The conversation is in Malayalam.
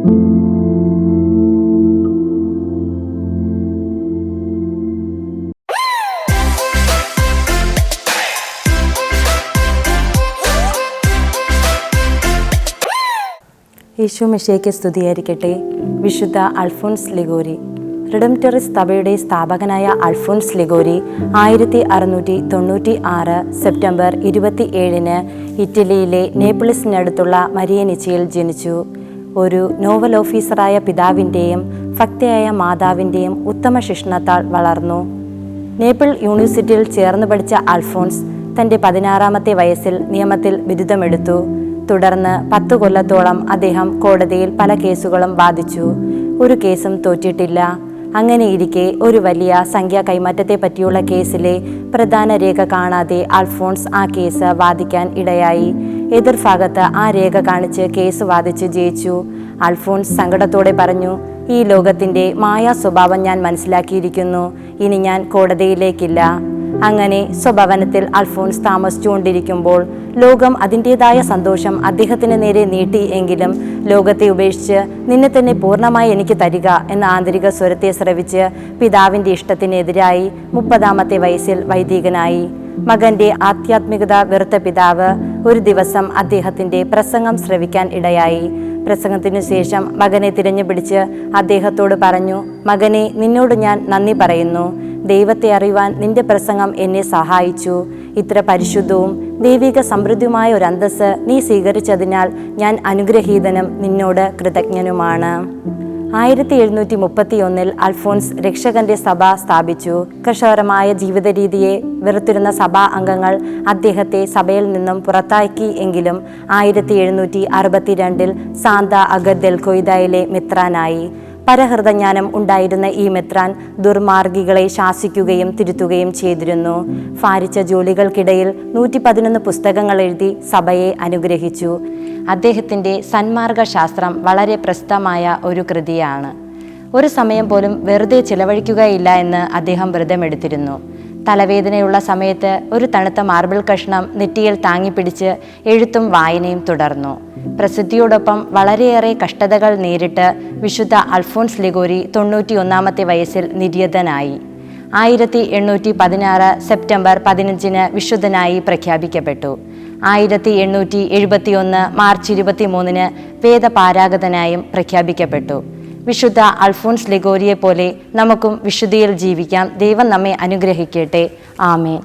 യേശു മിശിഹായ്ക്ക് സ്തുതിയായിരിക്കട്ടെ. വിശുദ്ധ അൽഫോൻസ് ലിഗോരി. റിഡംപ്റ്ററിസ് സഭയുടെ സ്ഥാപകനായ അൽഫോൻസ് ലിഗോരി 1696 സെപ്റ്റംബർ 27 ഇറ്റലിയിലെ നേപ്പിൾസിനടുത്തുള്ള മരിയനിച്ചയിൽ ജനിച്ചു. ഒരു നോവൽ ഓഫീസറായ പിതാവിൻ്റെയും ഭക്തയായ മാതാവിൻ്റെയും ഉത്തമ ശിക്ഷണത്താൽ വളർന്നു. നേപ്പിൾ യൂണിവേഴ്സിറ്റിയിൽ ചേർന്ന് പഠിച്ച അൽഫോൻസ് തൻ്റെ 16-ാമത്തെ വയസ്സിൽ നിയമത്തിൽ ബിരുദമെടുത്തു. തുടർന്ന് 10 കൊല്ലത്തോളം അദ്ദേഹം കോടതിയിൽ പല കേസുകളും വാദിച്ചു. ഒരു കേസും തോറ്റിട്ടില്ല. അങ്ങനെയിരിക്കെ ഒരു വലിയ സംഖ്യാ കൈമാറ്റത്തെ പറ്റിയുള്ള കേസിലെ പ്രധാന രേഖ കാണാതെ അൽഫോൻസ് ആ കേസ് വാദിക്കാൻ ഇടയായി. എതിർഭാഗത്ത് ആ രേഖ കാണിച്ച് കേസ് വാദിച്ച് ജയിച്ചു. അൽഫോൻസ് സങ്കടത്തോടെ പറഞ്ഞു, ഈ ലോകത്തിൻ്റെ മായാ സ്വഭാവം ഞാൻ മനസ്സിലാക്കിയിരിക്കുന്നു. ഇനി ഞാൻ കോടതിയിലേക്കില്ല. അങ്ങനെ സ്വഭവനത്തിൽ അൽഫോൻസ് താമസിച്ചുകൊണ്ടിരിക്കുമ്പോൾ ലോകം അതിൻ്റെതായ സന്തോഷം അദ്ദേഹത്തിന് നേരെ നീട്ടി. എങ്കിലും ലോകത്തെ ഉപേക്ഷിച്ച് നിന്നെ തന്നെ പൂർണ്ണമായി എനിക്ക് തരിക എന്ന ആന്തരിക സ്വരത്തെ ശ്രവിച്ച് പിതാവിൻ്റെ ഇഷ്ടത്തിനെതിരായി 30-ാമത്തെ വയസ്സിൽ വൈദികനായി. മകൻ്റെ ആധ്യാത്മികത വെറുത്ത പിതാവ് ഒരു ദിവസം അദ്ദേഹത്തിൻ്റെ പ്രസംഗം ശ്രവിക്കാൻ ഇടയായി. പ്രസംഗത്തിനു ശേഷം മകനെ തിരഞ്ഞുപിടിച്ച് അദ്ദേഹത്തോട് പറഞ്ഞു, മകനെ, നിന്നോട് ഞാൻ നന്ദി പറയുന്നു. ദൈവത്തെ അറിയുവാൻ നിന്റെ പ്രസംഗം എന്നെ സഹായിച്ചു. ഇത്ര പരിശുദ്ധവും ദൈവിക സമൃദ്ധിയുമായ ഒരു അന്തസ്സ് നീ സ്വീകരിച്ചതിനാൽ ഞാൻ അനുഗ്രഹീതനും നിന്നോട് കൃതജ്ഞനുമാണ്. 1731 അൽഫോൻസ് രക്ഷകന്റെ സഭ സ്ഥാപിച്ചു. കർഷകരമായ ജീവിത രീതിയെ വെറുത്തിരുന്ന സഭാ അംഗങ്ങൾ അദ്ദേഹത്തെ സഭയിൽ നിന്നും പുറത്താക്കി. എങ്കിലും 1762 സാന്താ അഗർ ദെൽ കൊയ്ദയിലെ മെത്രാനായി. പരഹൃദജ്ഞാനം ഉണ്ടായിരുന്ന ഈ മെത്രാൻ ദുർമാർഗികളെ ശാസിക്കുകയും തിരുത്തുകയും ചെയ്തിരുന്നു. ഭാരിച്ച ജോലികൾക്കിടയിൽ 111 പുസ്തകങ്ങൾ എഴുതി സഭയെ അനുഗ്രഹിച്ചു. അദ്ദേഹത്തിൻ്റെ സന്മാർഗശാസ്ത്രം വളരെ പ്രസിദ്ധമായ ഒരു കൃതിയാണ്. ഒരു സമയം പോലും വെറുതെ ചിലവഴിക്കുകയില്ല എന്ന് അദ്ദേഹം വ്രതമെടുത്തിരുന്നു. തലവേദനയുള്ള സമയത്ത് ഒരു തണുത്ത മാർബിൾ കഷ്ണം നെറ്റിയിൽ താങ്ങിപ്പിടിച്ച് എഴുത്തും വായനയും തുടർന്നു. പ്രസിദ്ധിയോടൊപ്പം വളരെയേറെ കഷ്ടതകൾ നേരിട്ട് വിശുദ്ധ അൽഫോൻസ് ലിഗോരി 91-ാമത്തെ വയസ്സിൽ നിര്യാതനായി. 1816 സെപ്റ്റംബർ 15 വിശുദ്ധനായി പ്രഖ്യാപിക്കപ്പെട്ടു. 1871 മാർച്ച് 23 വേദപാരാഗതനായും പ്രഖ്യാപിക്കപ്പെട്ടു. വിശുദ്ധ അൽഫോൻസ് ലിഗോരിയെ പോലെ നമുക്കും വിശുദ്ധിയിൽ ജീവിക്കാം. ദൈവം നമ്മെ അനുഗ്രഹിക്കട്ടെ. ആമേൻ.